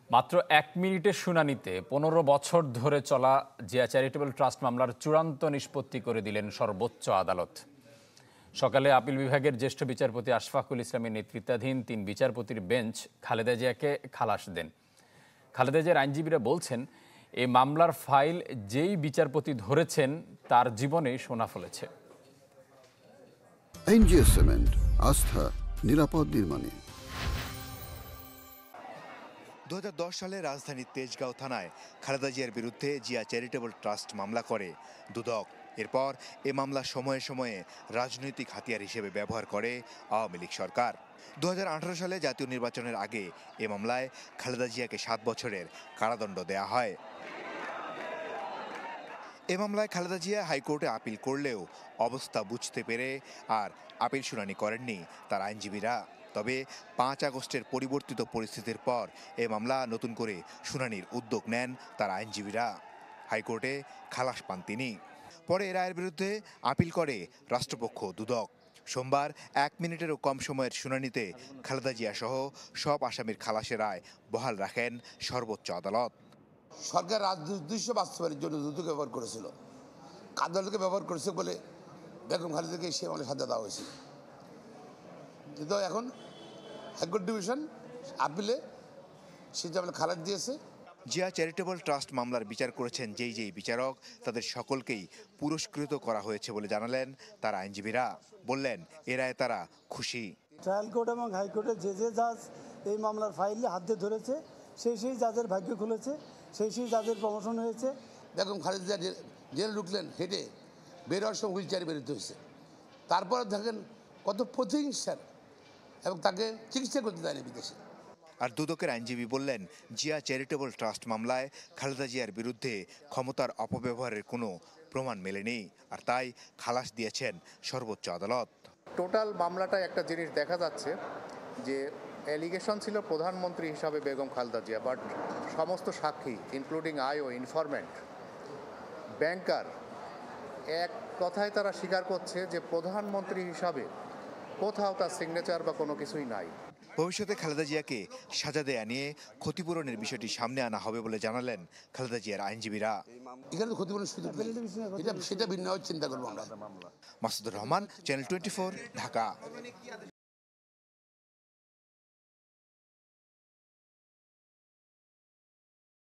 মাত্র ১ মিনিটের শুনানিতে ১৫ বছর ধরে চলা জিয়া চ্যারিটেবল ট্রাস্ট মামলার চূড়ান্ত নিষ্পত্তি করে দিলেন সর্বোচ্চ আদালত। সকালে আপিল বিভাগের জ্যেষ্ঠ বিচারপতি আশফাকুল ইসলামের নেতৃত্বাধীন ৩ বিচারপতির বেঞ্চ খালেদা জিয়াকে খালাস দেন। খালেদা জিয়ার আইনজীবীরা বলছেন, এই মামলার ফাইল যেই বিচারপতি ধরেছেন তার জীবনে সোনা ফলেছে। এনজিএস সিমেন্ট, আস্থা নিরাপদ নির্মাণে। ২০১০ সালে রাজধানীর তেজগাঁও থানায় খালেদা জিয়ার বিরুদ্ধে জিয়া চ্যারিটেবল ট্রাস্ট মামলা করে দুদক। এরপর এ মামলা সময়ে সময়ে রাজনৈতিক হাতিয়ার হিসেবে ব্যবহার করে আওয়ামী লীগ সরকার। ২০১৮ সালে জাতীয় নির্বাচনের আগে এ মামলায় খালেদা জিয়াকে ৭ বছরের কারাদণ্ড দেয়া হয়। এ মামলায় খালেদা জিয়া হাইকোর্টে আপিল করলেও অবস্থা বুঝতে পেরে আর আপিল শুনানি করেননি তার আইনজীবীরা। তবে ৫ আগস্টের পরিবর্তিত পরিস্থিতির পর এ মামলা নতুন করে শুনানির উদ্যোগ নেন তার আইনজীবীরা। হাইকোর্টে খালাস পান তিনি। পরে এ রায়ের বিরুদ্ধে আপিল করে রাষ্ট্রপক্ষ দুদক। সোমবার ১ মিনিটেরও কম সময়ের শুনানিতে খালেদা জিয়া সহ সব আসামির খালাসের রায় বহাল রাখেন সর্বোচ্চ আদালত। সরকার রাজনৈতিক উদ্দেশ্য বাস্তবায়নের জন্য দুদক ব্যবহার করেছিল, আদালতকে ব্যবহার করেছে বলে বেগম খালেদাকে সে মামলায় সাজা দেওয়া হয়েছিল। কিন্তু এখন হাইকোর্ট ডিভিশন আপিলে সে মামলা খালাস দিয়েছে। জিয়া চ্যারিটেবল ট্রাস্ট মামলার বিচার করেছেন যেই বিচারক, তাদের সকলকেই পুরস্কৃত করা হয়েছে বলে জানালেন তার আইনজীবীরা। বললেন, এ রায়ে তারা খুশি। ট্রায়াল কোর্ট এবং হাইকোর্টে যে জাজ এই মামলার ফাইলে হাত দিয়ে ধরেছে সেই জাজের ভাগ্য খুলেছে, সেই জাজের প্রমোশন হয়েছে। বেগম খালেদা জেলে ঢুকলেন হেঁটে, বের হওয়ার সময় হুইল চেয়ারে বেরোতে হয়েছে। তারপরে দেখেন কত প্রতিহিংসার, এবং তাকে চিকিৎসা করতে দেয়নি বিদেশে। আর দুদকের আইনজীবী বললেন, জিয়া চ্যারিটেবল ট্রাস্ট মামলায় খালেদা জিয়ার বিরুদ্ধে ক্ষমতার অপব্যবহারের কোনো প্রমাণ মেলেনি, আর তাই খালাস দিয়েছেন সর্বোচ্চ আদালত। টোটাল মামলাটায় একটা জিনিস দেখা যাচ্ছে যে অ্যালিগেশন ছিল প্রধানমন্ত্রী হিসাবে বেগম খালেদা জিয়া, বাট সমস্ত সাক্ষী ইনক্লুডিং আইও, ইনফরমেন্ট, ব্যাংকার, এক কথায় তারা স্বীকার করছে যে প্রধানমন্ত্রী হিসাবে কোথাও তার সিগনেচার বা কোনো কিছুই নাই। ভবিষ্যতে খালেদা জিয়াকে সাজা দেয়া নিয়ে ক্ষতিপূরণের বিষয়টি সামনে আনা হবে বলে জানালেন খালেদা জিয়ার আইনজীবীরা। এখানে তো ক্ষতিপূরণ সুযোগ নেই, সেটা ভিন্ন চিন্তা করবো আমরা। মাসুদুর রহমান, চ্যানেল 24, ঢাকা।